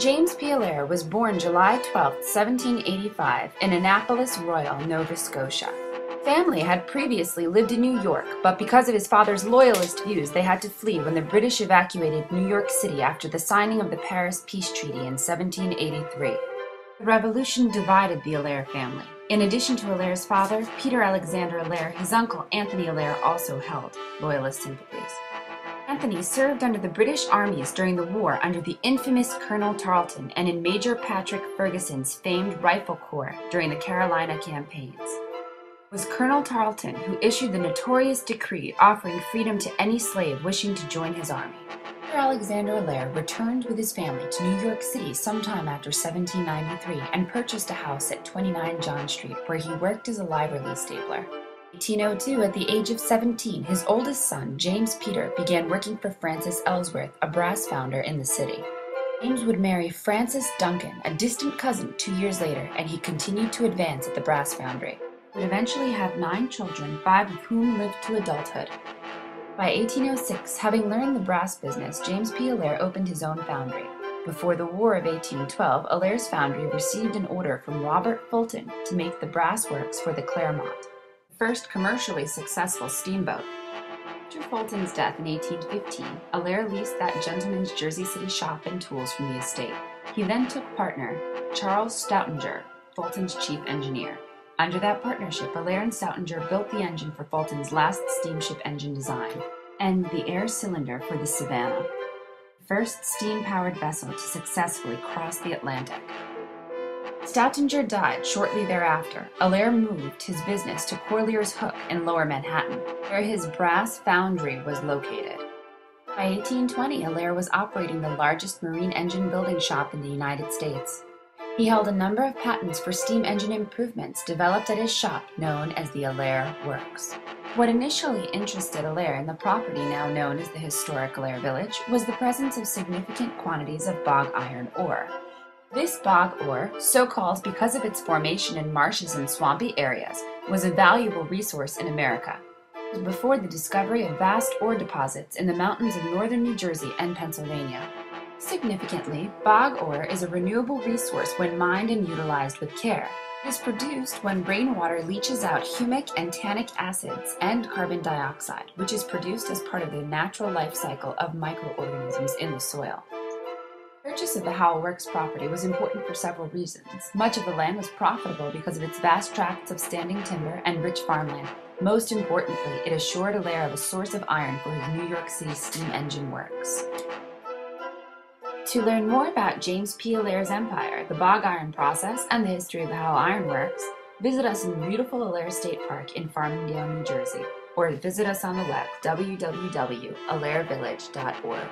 James P. Allaire was born July 12, 1785, in Annapolis Royal, Nova Scotia. Family had previously lived in New York, but because of his father's loyalist views, they had to flee when the British evacuated New York City after the signing of the Paris Peace Treaty in 1783. The revolution divided the Allaire family. In addition to Allaire's father, Peter Alexander Allaire, his uncle Anthony Allaire also held loyalist sympathies. Anthony served under the British armies during the war under the infamous Colonel Tarleton and in Major Patrick Ferguson's famed Rifle Corps during the Carolina campaigns. It was Colonel Tarleton who issued the notorious decree offering freedom to any slave wishing to join his army. Peter Alexander Allaire returned with his family to New York City sometime after 1793 and purchased a house at 29 John Street where he worked as a livery stabler. In 1802, at the age of 17, his oldest son, James Peter, began working for Francis Ellsworth, a brass founder in the city. James would marry Frances Duncan, a distant cousin, 2 years later, and he continued to advance at the brass foundry. He would eventually have 9 children, 5 of whom lived to adulthood. By 1806, having learned the brass business, James P. Allaire opened his own foundry. Before the War of 1812, Allaire's foundry received an order from Robert Fulton to make the brass works for the Clermont, first commercially successful steamboat. After Fulton's death in 1815, Allaire leased that gentleman's Jersey City shop and tools from the estate. He then took partner Charles Stoutinger, Fulton's chief engineer. Under that partnership, Allaire and Stoutinger built the engine for Fulton's last steamship engine design and the air cylinder for the Savannah, the first steam-powered vessel to successfully cross the Atlantic. Stoutinger died shortly thereafter. Allaire moved his business to Corlear's Hook in Lower Manhattan, where his brass foundry was located. By 1820, Allaire was operating the largest marine engine building shop in the United States. He held a number of patents for steam engine improvements developed at his shop known as the Howell Works. What initially interested Allaire in the property now known as the historic Allaire Village was the presence of significant quantities of bog iron ore. This bog ore, so called because of its formation in marshes and swampy areas, was a valuable resource in America. It was before the discovery of vast ore deposits in the mountains of northern New Jersey and Pennsylvania. Significantly, bog ore is a renewable resource when mined and utilized with care. It is produced when rainwater leaches out humic and tannic acids and carbon dioxide, which is produced as part of the natural life cycle of microorganisms in the soil. The purchase of the Howell Works property was important for several reasons. Much of the land was profitable because of its vast tracts of standing timber and rich farmland. Most importantly, it assured Allaire of a source of iron for his New York City steam engine works. To learn more about James P. Allaire's empire, the bog iron process, and the history of the Howell Iron Works, visit us in beautiful Allaire State Park in Farmingdale, New Jersey, or visit us on the web, www.allairevillage.org.